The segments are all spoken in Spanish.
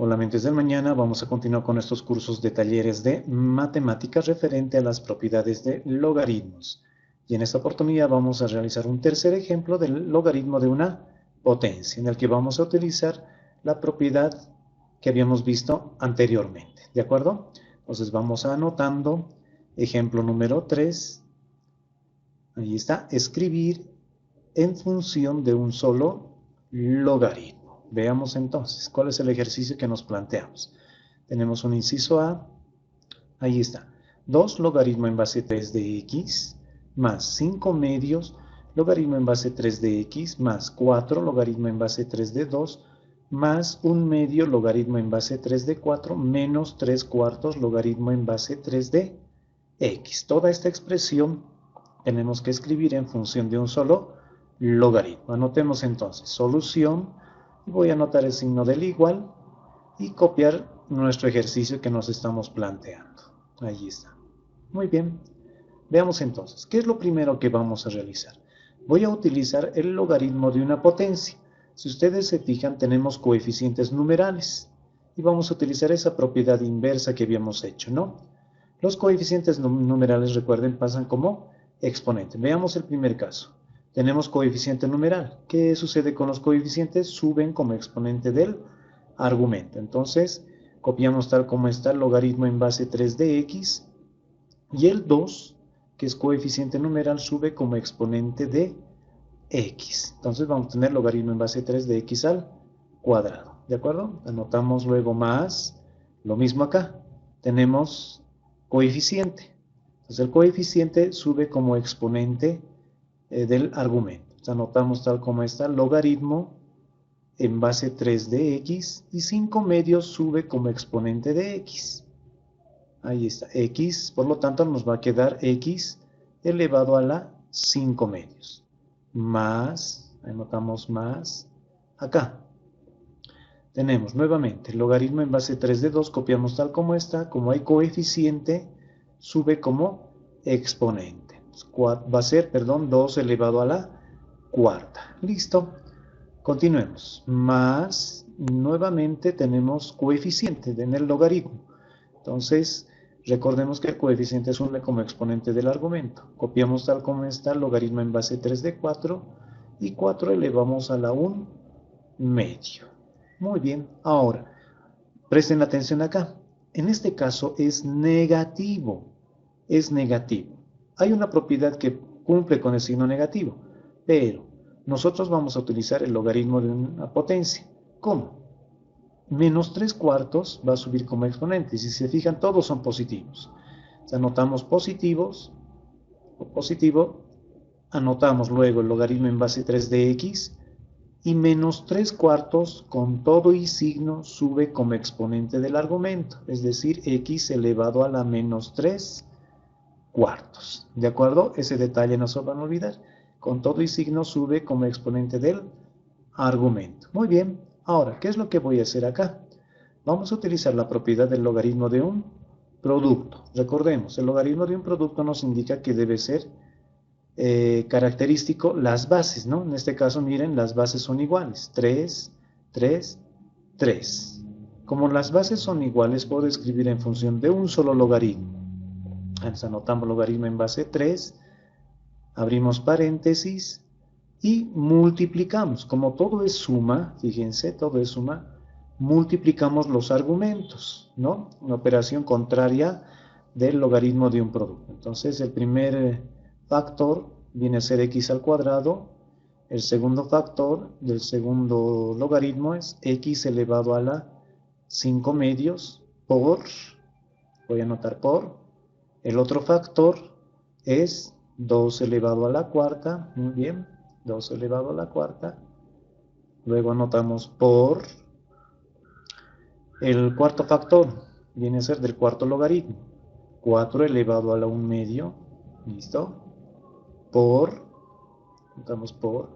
Hola, mentes del mañana. Vamos a continuar con estos cursos de talleres de matemáticas referente a las propiedades de logaritmos. Y en esta oportunidad vamos a realizar un tercer ejemplo del logaritmo de una potencia, en el que vamos a utilizar la propiedad que habíamos visto anteriormente. ¿De acuerdo? Entonces vamos anotando ejemplo número 3. Ahí está, escribir en función de un solo logaritmo. Veamos entonces, ¿cuál es el ejercicio que nos planteamos? Tenemos un inciso A, ahí está, 2 logaritmo en base 3 de x, más 5 medios, logaritmo en base 3 de x, más 4 logaritmo en base 3 de 2, más 1 medio logaritmo en base 3 de 4, menos 3 cuartos logaritmo en base 3 de x. Toda esta expresión tenemos que escribir en función de un solo logaritmo. Anotemos entonces, solución. Voy a anotar el signo del igual y copiar nuestro ejercicio que nos estamos planteando. Ahí está. Muy bien. Veamos entonces, ¿qué es lo primero que vamos a realizar? Voy a utilizar el logaritmo de una potencia. Si ustedes se fijan, tenemos coeficientes numerales. Y vamos a utilizar esa propiedad inversa que habíamos hecho, ¿no? Los coeficientes numerales, recuerden, pasan como exponente. Veamos el primer caso. Tenemos coeficiente numeral. ¿Qué sucede con los coeficientes? Suben como exponente del argumento. Entonces, copiamos tal como está el logaritmo en base 3 de x. Y el 2, que es coeficiente numeral, sube como exponente de x. Entonces vamos a tener logaritmo en base 3 de x al cuadrado. ¿De acuerdo? Anotamos luego más. Lo mismo acá. Tenemos coeficiente. Entonces el coeficiente sube como exponente del argumento. Entonces, anotamos tal como está, logaritmo en base 3 de x y 5 medios sube como exponente de x. Ahí está, x, por lo tanto nos va a quedar x elevado a la 5 medios. Más, anotamos más, acá. Tenemos nuevamente logaritmo en base 3 de 2, copiamos tal como está, como hay coeficiente, sube como exponente. Va a ser, 2 elevado a la cuarta. Listo. Continuemos. Más, nuevamente tenemos coeficiente en el logaritmo. Entonces, recordemos que el coeficiente sube como exponente del argumento. Copiamos tal como está, logaritmo en base 3 de 4 y 4 elevamos a la 1 medio. Muy bien, ahora, presten atención acá. En este caso es negativo. Es negativo. Hay una propiedad que cumple con el signo negativo, pero nosotros vamos a utilizar el logaritmo de una potencia. ¿Cómo? Menos 3 cuartos va a subir como exponente. Y si se fijan, todos son positivos. O sea, anotamos positivos, o positivo, anotamos luego el logaritmo en base 3 de x, y menos 3 cuartos con todo y signo sube como exponente del argumento, es decir, x elevado a la menos 3 cuartos. ¿De acuerdo? Ese detalle no se van a olvidar. Con todo y signo sube como exponente del argumento. Muy bien. Ahora, ¿qué es lo que voy a hacer acá? Vamos a utilizar la propiedad del logaritmo de un producto. Recordemos, el logaritmo de un producto nos indica que debe ser característico las bases, ¿no? En este caso, miren, las bases son iguales. 3, 3, 3. Como las bases son iguales, puedo escribir en función de un solo logaritmo. Entonces anotamos logaritmo en base 3, abrimos paréntesis y multiplicamos. Como todo es suma, fíjense, todo es suma, multiplicamos los argumentos, ¿no? Una operación contraria del logaritmo de un producto. Entonces el primer factor viene a ser x al cuadrado, el segundo factor del segundo logaritmo es x elevado a la 5 medios por, voy a anotar por, el otro factor es 2 elevado a la cuarta, muy bien, 2 elevado a la cuarta, luego anotamos por, el cuarto factor viene a ser del cuarto logaritmo, 4 elevado a la 1 medio, listo, por, anotamos por,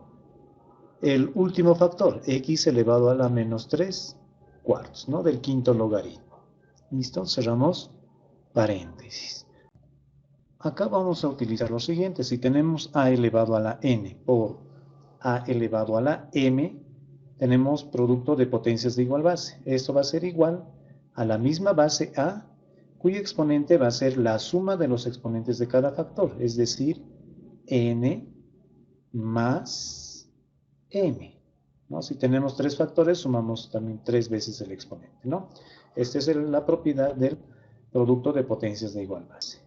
el último factor, x elevado a la menos 3 cuartos, ¿no? Del quinto logaritmo, listo, cerramos paréntesis. Acá vamos a utilizar lo siguiente. Si tenemos a elevado a la n por a elevado a la m, tenemos producto de potencias de igual base. Esto va a ser igual a la misma base A, cuyo exponente va a ser la suma de los exponentes de cada factor, es decir, n más m, ¿no? Si tenemos 3 factores, sumamos también 3 veces el exponente, ¿no? Esta es la propiedad del producto de potencias de igual base.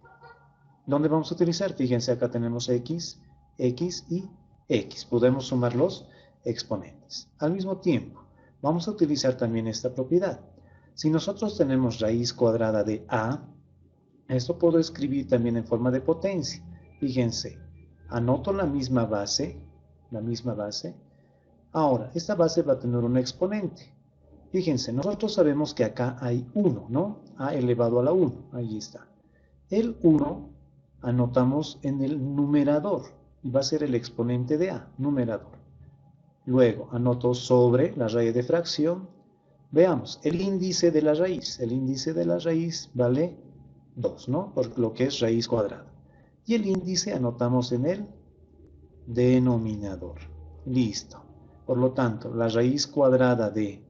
¿Dónde vamos a utilizar? Fíjense, acá tenemos x, x y x. Podemos sumar los exponentes. Al mismo tiempo, vamos a utilizar también esta propiedad. Si nosotros tenemos raíz cuadrada de a, esto puedo escribir también en forma de potencia. Fíjense, anoto la misma base. Ahora, esta base va a tener un exponente. Fíjense, nosotros sabemos que acá hay 1, ¿no? A elevado a la 1, ahí está. El 1 anotamos en el numerador, y va a ser el exponente de a, numerador. Luego, anoto sobre la raíz de fracción. Veamos, el índice de la raíz. El índice de la raíz vale 2, ¿no? Por lo que es raíz cuadrada. Y el índice anotamos en el denominador. Listo. Por lo tanto, la raíz cuadrada de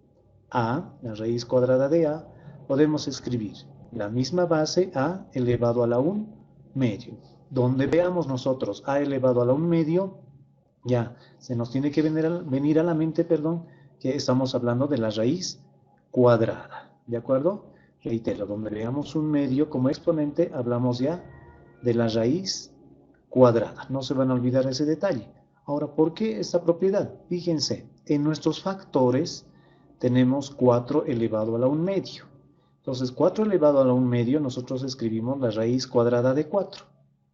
a, podemos escribir la misma base a elevado a la 1 medio. Donde veamos nosotros a elevado a la 1 medio, ya se nos tiene que venir a la mente, que estamos hablando de la raíz cuadrada. ¿De acuerdo? Reitero, donde veamos un medio como exponente, hablamos ya de la raíz cuadrada. No se van a olvidar ese detalle. Ahora, ¿por qué esta propiedad? Fíjense, en nuestros factores tenemos 4 elevado a la 1 medio. Entonces, 4 elevado a la 1 medio, nosotros escribimos la raíz cuadrada de 4.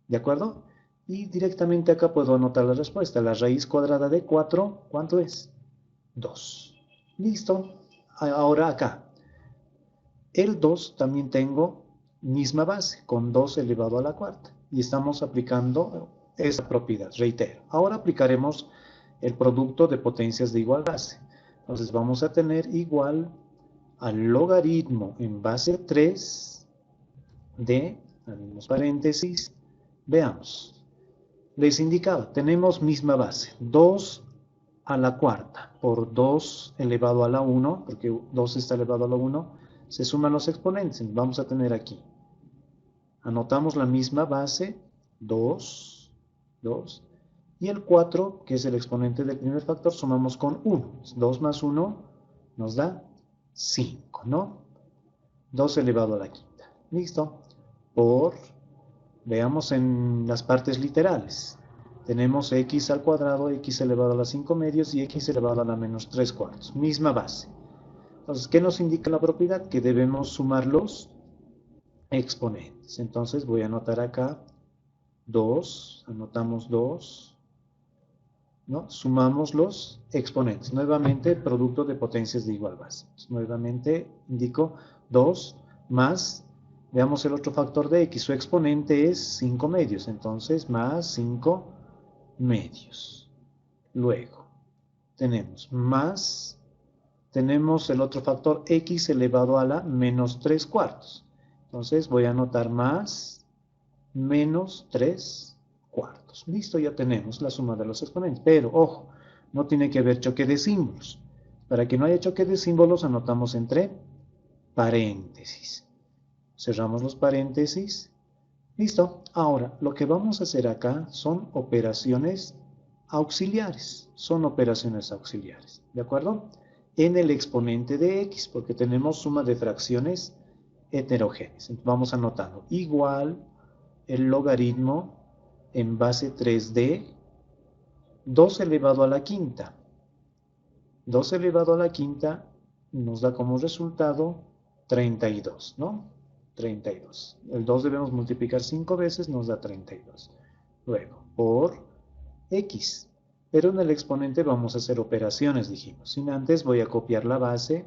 ¿De acuerdo? Y directamente acá puedo anotar la respuesta. La raíz cuadrada de 4, ¿cuánto es? 2. Listo. Ahora acá. El 2 también tengo misma base, con 2 elevado a la cuarta. Y estamos aplicando esa propiedad, reitero. Ahora aplicaremos el producto de potencias de igual base. Entonces vamos a tener igual al logaritmo en base 3 de, abrimos paréntesis, veamos. Les indicaba, tenemos misma base, 2 a la cuarta por 2 elevado a la 1, porque 2 está elevado a la 1, se suman los exponentes. Vamos a tener aquí, anotamos la misma base, 2, 2, y el 4, que es el exponente del primer factor, sumamos con 1. 2 más 1 nos da 5, ¿no? 2 elevado a la quinta. Listo. Por, veamos en las partes literales. Tenemos x al cuadrado, x elevado a la 5 medios y x elevado a la menos 3 cuartos. Misma base. Entonces, ¿qué nos indica la propiedad? Que debemos sumar los exponentes. Entonces voy a anotar acá 2, anotamos 2, ¿no? Sumamos los exponentes. Nuevamente, producto de potencias de igual base. Nuevamente indico 2 más, veamos el otro factor de x, su exponente es 5 medios, entonces más 5 medios. Luego, tenemos el otro factor x elevado a la menos 3 cuartos. Entonces voy a anotar más menos 3 cuartos. Listo, ya tenemos la suma de los exponentes. Pero, ojo, no tiene que haber choque de símbolos. Para que no haya choque de símbolos, anotamos entre paréntesis. Cerramos los paréntesis. Listo. Ahora, lo que vamos a hacer acá son operaciones auxiliares. ¿De acuerdo? En el exponente de x, porque tenemos suma de fracciones heterogéneas. Entonces, vamos anotando. Igual el logaritmo en base 3 de 2 elevado a la quinta. 2 elevado a la quinta nos da como resultado 32, ¿no? 32. El 2 debemos multiplicar 5 veces, nos da 32. Luego, por x. Pero en el exponente vamos a hacer operaciones, dijimos. Sin antes voy a copiar la base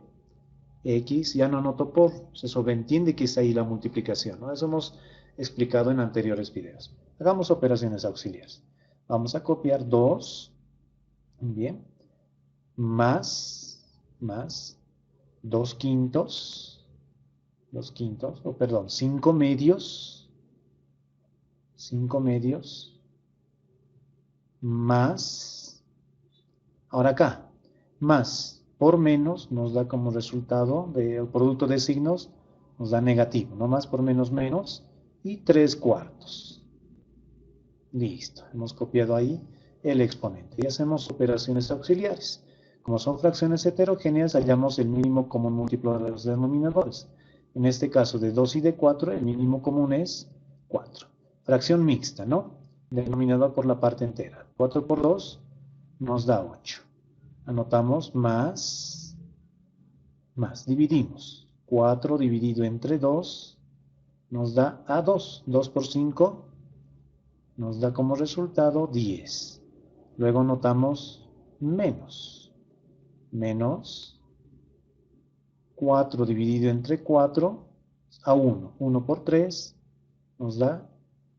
x, ya no anoto por, se sobreentiende que está ahí la multiplicación, ¿no? Eso hemos explicado en anteriores videos. Hagamos operaciones auxiliares. Vamos a copiar 2, bien, más 2 quintos, 5 medios, más, ahora acá, más por menos nos da como resultado del producto de signos, nos da negativo, ¿no? Más por menos menos y 3/4. Listo, hemos copiado ahí el exponente y hacemos operaciones auxiliares. Como son fracciones heterogéneas, hallamos el mínimo común múltiplo de los denominadores. En este caso de 2 y de 4, el mínimo común es 4. Fracción mixta, ¿no? Denominador por la parte entera. 4 por 2 nos da 8. Anotamos más, dividimos. 4 dividido entre 2 nos da a 2. 2 por 5 nos da como resultado 10. Luego anotamos menos. Menos 4 dividido entre 4 a 1. 1 por 3 nos da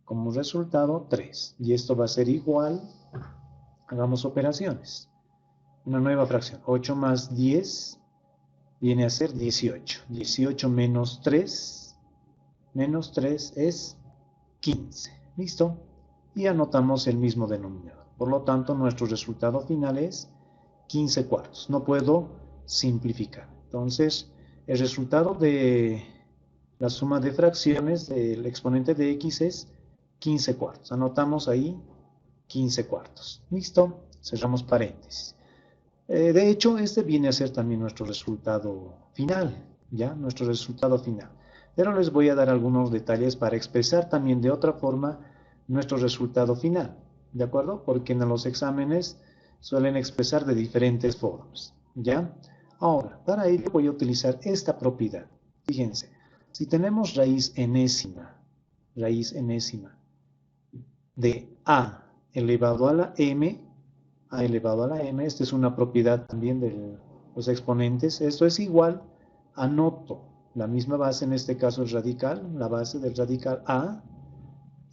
como resultado 3. Y esto va a ser igual, hagamos operaciones. Una nueva fracción. 8 más 10 viene a ser 18. 18 menos 3 es 15. ¿Listo? Y anotamos el mismo denominador. Por lo tanto, nuestro resultado final es 15/4. No puedo simplificar. Entonces, el resultado de la suma de fracciones del exponente de x es 15/4. Anotamos ahí 15/4. ¿Listo? Cerramos paréntesis. De hecho, este viene a ser también nuestro resultado final, ¿ya? Nuestro resultado final. Pero les voy a dar algunos detalles para expresar también de otra forma nuestro resultado final, ¿de acuerdo? Porque en los exámenes suelen expresar de diferentes formas, ¿ya? Ahora, para ello voy a utilizar esta propiedad. Fíjense, si tenemos raíz enésima de a elevado a la m, esta es una propiedad también de los exponentes, esto es igual, anoto la misma base, en este caso es radical, la base del radical a,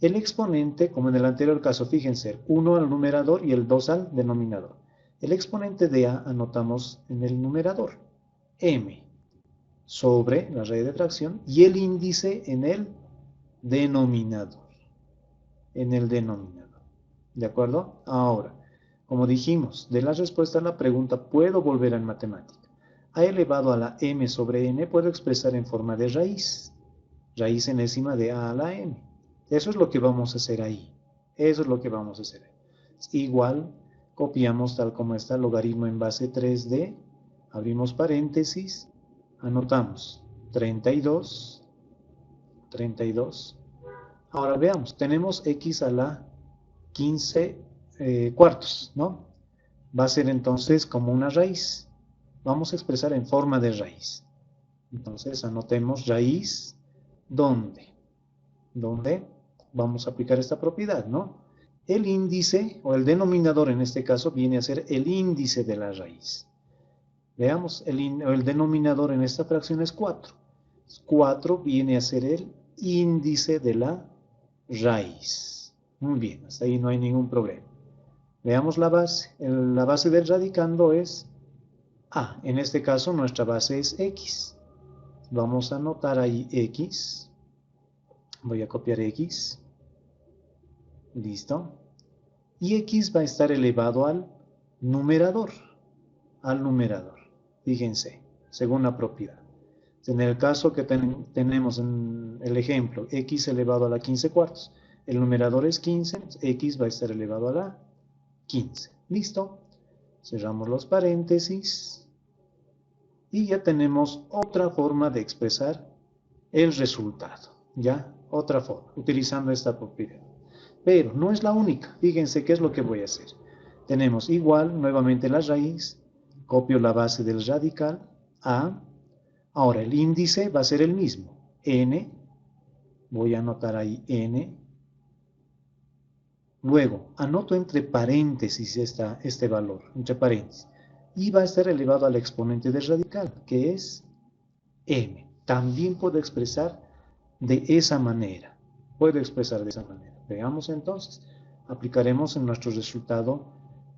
el exponente, como en el anterior caso, fíjense, 1 al numerador y el 2 al denominador. El exponente de a anotamos en el numerador, m, sobre la raíz de fracción, y el índice en el denominador. ¿De acuerdo? Ahora, como dijimos, de la respuesta a la pregunta puedo volver en matemática. A elevado a la m sobre n puedo expresar en forma de raíz enésima de a la m. Eso es lo que vamos a hacer ahí. Igual, copiamos tal como está, logaritmo en base 3D, abrimos paréntesis, anotamos 32. Ahora veamos, tenemos x a la 15/4, ¿no? Va a ser entonces como una raíz. Vamos a expresar en forma de raíz. Entonces anotemos raíz, ¿dónde? Vamos a aplicar esta propiedad, ¿no? El índice, o el denominador en este caso, viene a ser el índice de la raíz. Veamos, el denominador en esta fracción es 4. 4 viene a ser el índice de la raíz. Muy bien, hasta ahí no hay ningún problema. Veamos la base. La base del radicando es a. En este caso nuestra base es x. Vamos a anotar ahí x. Voy a copiar x. Listo. Y x va a estar elevado al numerador. Fíjense, según la propiedad. En el caso que tenemos en el ejemplo, x elevado a la 15/4, el numerador es 15, x va a estar elevado a la 15. ¿Listo? Cerramos los paréntesis. Y ya tenemos otra forma de expresar el resultado. ¿Ya? Otra forma, utilizando esta propiedad. Pero no es la única. Fíjense qué es lo que voy a hacer. Tenemos igual, nuevamente la raíz. Copio la base del radical, a. Ahora el índice va a ser el mismo, n. Voy a anotar ahí n. Luego, anoto entre paréntesis este valor, entre paréntesis. Y va a estar elevado al exponente del radical, que es m. También puedo expresar de esa manera. Veamos entonces. Aplicaremos en nuestro resultado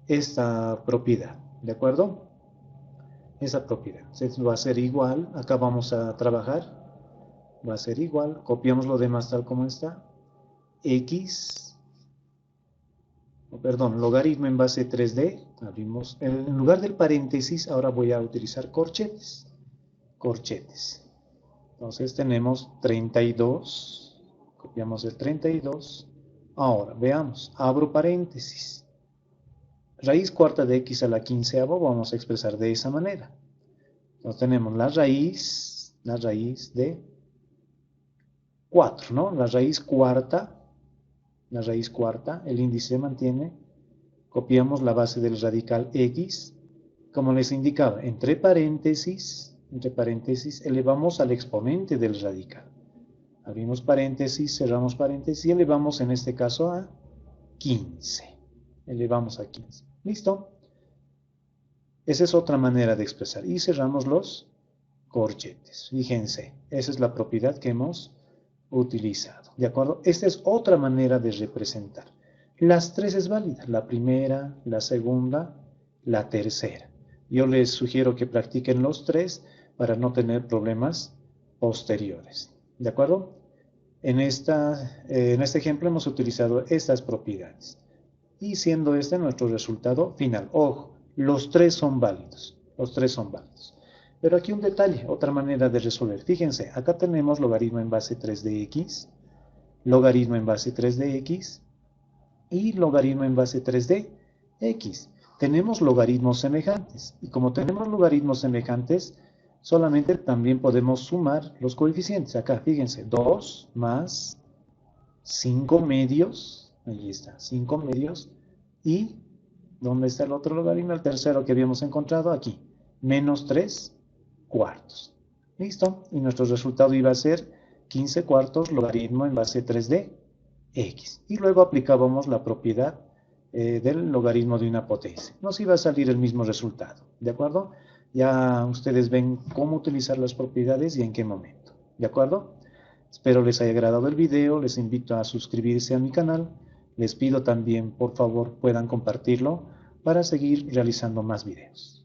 esta propiedad. ¿De acuerdo? Esa propiedad. Entonces va a ser igual. Acá vamos a trabajar. Va a ser igual. Copiamos lo demás tal como está. X. perdón, logaritmo en base 3D, abrimos, en lugar del paréntesis, ahora voy a utilizar corchetes. Corchetes. Entonces tenemos 32, copiamos el 32. Ahora, veamos, abro paréntesis. Raíz cuarta de x a la quinceava vamos a expresar de esa manera. Entonces tenemos la raíz de 4, ¿no? La raíz cuarta, el índice se mantiene. Copiamos la base del radical x. Como les indicaba, entre paréntesis, elevamos al exponente del radical. Abrimos paréntesis, cerramos paréntesis y elevamos en este caso a 15. Elevamos a 15. ¿Listo? Esa es otra manera de expresar. Y cerramos los corchetes. Fíjense, esa es la propiedad que hemos utilizado. ¿De acuerdo? Esta es otra manera de representar. Las tres es válida. La primera, la segunda, la tercera. Yo les sugiero que practiquen los tres para no tener problemas posteriores. ¿De acuerdo? En este ejemplo hemos utilizado estas propiedades. Y siendo este nuestro resultado final. Ojo, los tres son válidos. Los tres son válidos. Pero aquí un detalle, otra manera de resolver. Fíjense, acá tenemos logaritmo en base 3 de x, logaritmo en base 3 de x y logaritmo en base 3 de x. Tenemos logaritmos semejantes. Y como tenemos logaritmos semejantes, solamente también podemos sumar los coeficientes. Acá, fíjense, 2 más 5 medios. Ahí está, 5 medios. Y, ¿dónde está el otro logaritmo? El tercero que habíamos encontrado aquí. Menos 3 cuartos. ¿Listo? Y nuestro resultado iba a ser 15 cuartos logaritmo en base 3 de x. Y luego aplicábamos la propiedad del logaritmo de una potencia. Nos iba a salir el mismo resultado. ¿De acuerdo? Ya ustedes ven cómo utilizar las propiedades y en qué momento. ¿De acuerdo? Espero les haya agradado el video. Les invito a suscribirse a mi canal. Les pido también, por favor, puedan compartirlo para seguir realizando más videos.